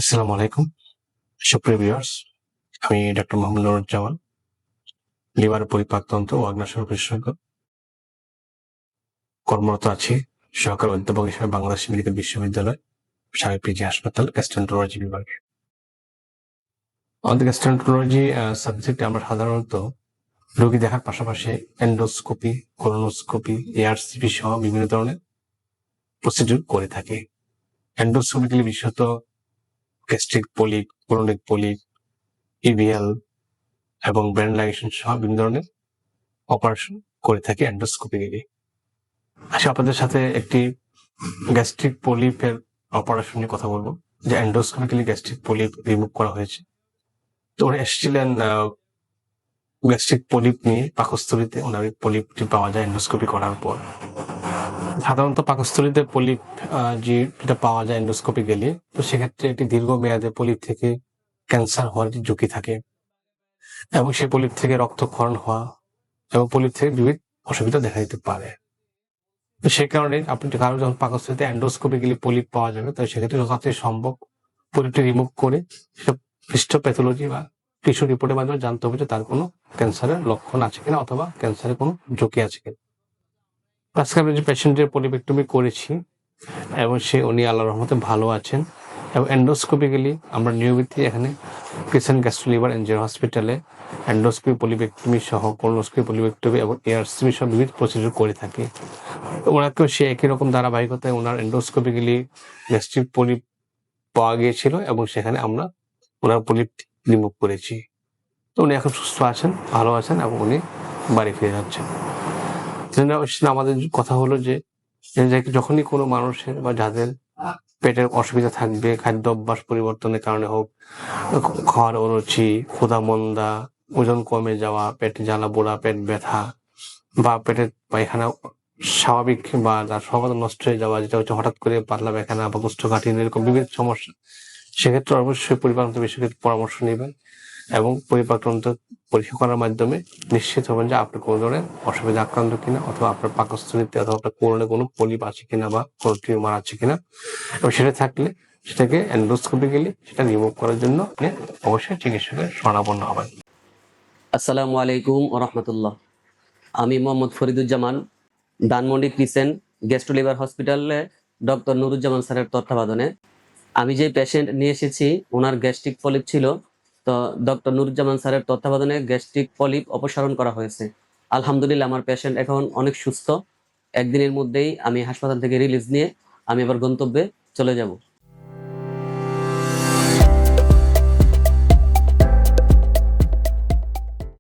আসসালামু আলাইকুম সুপ্রিয় ভিউয়ার্স, আমি ডক্টর মোহাম্মদ নুরুজ্জামান, লিভার পরিপাকতন্ত্র ও অগ্ন্যাশয় বিশেষজ্ঞ। কর্মরত আছি সহকারী অধ্যাপক হিসেবে বাংলাদেশ মেডিকেল বিশ্ববিদ্যালয় সাবেক পিজি হাসপাতাল গ্যাস্ট্রোএন্টারোলজি বিভাগে। আমাদের গ্যাস্ট্রোএন্টারোলজি সাবজেক্টে আমরা সাধারণত রোগী দেখার পাশাপাশি এন্ডোস্কোপি, কোলোনোস্কোপি, এআরসিপি সহ বিভিন্ন ধরনের প্রসিডিউর করে থাকি। এন্ডোস্কোপিক্যালি বিশেষত গ্যাস্ট্রিক পলিপ, কোলোনিক পলিপ, ইভিএল এবং ব্রেন লাইগেশন সহ বিভিন্ন ধরনের অপারেশন করে থাকি এন্ডোস্কোপিক্যালি। আচ্ছা, আপনাদের সাথে একটি গ্যাস্ট্রিক পলিপের অপারেশন নিয়ে কথা বলবো, যে এন্ডোস্কোপিক্যালি গ্যাস্ট্রিক পলিপ রিমুভ করা হয়েছে। তো উনি এসেছিলেন গ্যাস্ট্রিক পলিপ নিয়ে পাকস্থলীতে। ওনার পলিপটি পাওয়া যায় এন্ডোস্কোপি করার পর। সাধারণত পাকস্থলীতে পলিপ যেটা পাওয়া যায় এন্ডোস্কোপিক্যালি, তো সেক্ষেত্রে একটি দীর্ঘমেয়াদে পলিপ থেকে ক্যান্সার হওয়ার ঝুঁকি থাকে এবং সেই পলিপ থেকে রক্তক্ষরণ হওয়া এবং পলিপ থেকে বিবিধ অসুবিধা দেখা দিতে পারে। তো সেই কারণে আপনি কারো যখন পাকস্থলীতে এন্ডোস্কোপিক্যালি পলিপ পাওয়া যাবে, তো সেক্ষেত্রে যথাযথ সম্ভব পলিপটি রিমুভ করে সেটা হিস্টোপ্যাথোলজি বা টিস্যু রিপোর্টের মাধ্যমে জানতে হবে যে তার কোনো ক্যান্সারের লক্ষণ আছে কিনা অথবা ক্যান্সারের কোনো ঝুঁকি আছে কিনা। আজকে আমি যে পেশেন্টের পলিপেক্টমি করেছি এবং উনি আল্লাহর রহমতে ভালো আছেন এবং এন্ডোস্কোপিক্যালি আমরা নিয়মিত এখানে crescent gastro liver and general হসপিটালে এন্ডোস্কোপি পলিপেক্টমি সহ কোলোনোস্কোপি পলিপেক্টমি এবং এআরসিপি সহ বিভিন্ন প্রসিডিউর করে থাকি। ওনাকেও সে একই রকম ধারাবাহিকতায় ওনার এন্ডোস্কোপিক্যালি গ্যাস্ট্রিক পলিপ পাওয়া গিয়েছিল এবং সেখানে আমরা ওনার পলিপ রিমুভ করেছি। তো উনি এখন সুস্থ আছেন, ভালো আছেন এবং উনি বাড়ি ফিরে যাচ্ছেন। আমাদের কথা হলো যে যখনই কোনো মানুষের বা যাদের পেটের অসুবিধা থাকবে, খাদ্য অভ্যাস পরিবর্তনের কারণে হোক, খাওয়ার অরুচি, ক্ষুধা মন্দা, ওজন কমে যাওয়া, পেট জ্বালা পোড়া, পেট ব্যথা বা পেটের পায়খানা স্বাভাবিক বা তার স্বভাব নষ্ট হয়ে যাওয়া, যেটা হচ্ছে হঠাৎ করে পাতলা পায়খানা বা কোষ্ঠকাঠিন্য, এরকম বিভিন্ন সমস্যা, সেক্ষেত্রে অবশ্যই পরিপাকতন্ত্র বিশেষজ্ঞের পরামর্শ নেবেন এবং পরিপাকতন্ত্র পরীক্ষা করার মাধ্যমে নিশ্চিত হবেন যে আপনি কোনো ধরনের অসুবিধা আক্রান্ত কিনা অথবা আপনার পাকস্থলীতে অথবা আপনার কোলনে কোনো পলিপ আছে কিনা বা কোনো টিউমার আছে কিনা, এবং সেটা থাকলে সেটাকে এন্ডোস্কোপিক্যালি সেটা রিমুভ করার জন্য আপনি অবশ্যই চিকিৎসকের শরণাপন্ন হবেন। আসসালামু আলাইকুম ওয়া রাহমাতুল্লাহ। আমি Mohammad Fariduzzaman, Dhanmondi crescent gastro liver হসপিটালে ডক্টর নুরুজ্জামান স্যারের তত্ত্বাবধানে আমি যে পেশেন্ট নিয়ে এসেছি, ওনার গ্যাস্ট্রিক পলিপ ছিল। তো ডক্টর নুরুজ্জামান স্যারের তত্ত্বাবধানে গ্যাস্ট্রিক পলিপ অপসারণ করা হয়েছে। আলহামদুলিল্লাহ, আমার পেশেন্ট এখন অনেক সুস্থ। একদিনের মধ্যেই আমি হাসপাতাল থেকে রিলিজ নিয়ে আমি আবার গন্তব্যে চলে যাব।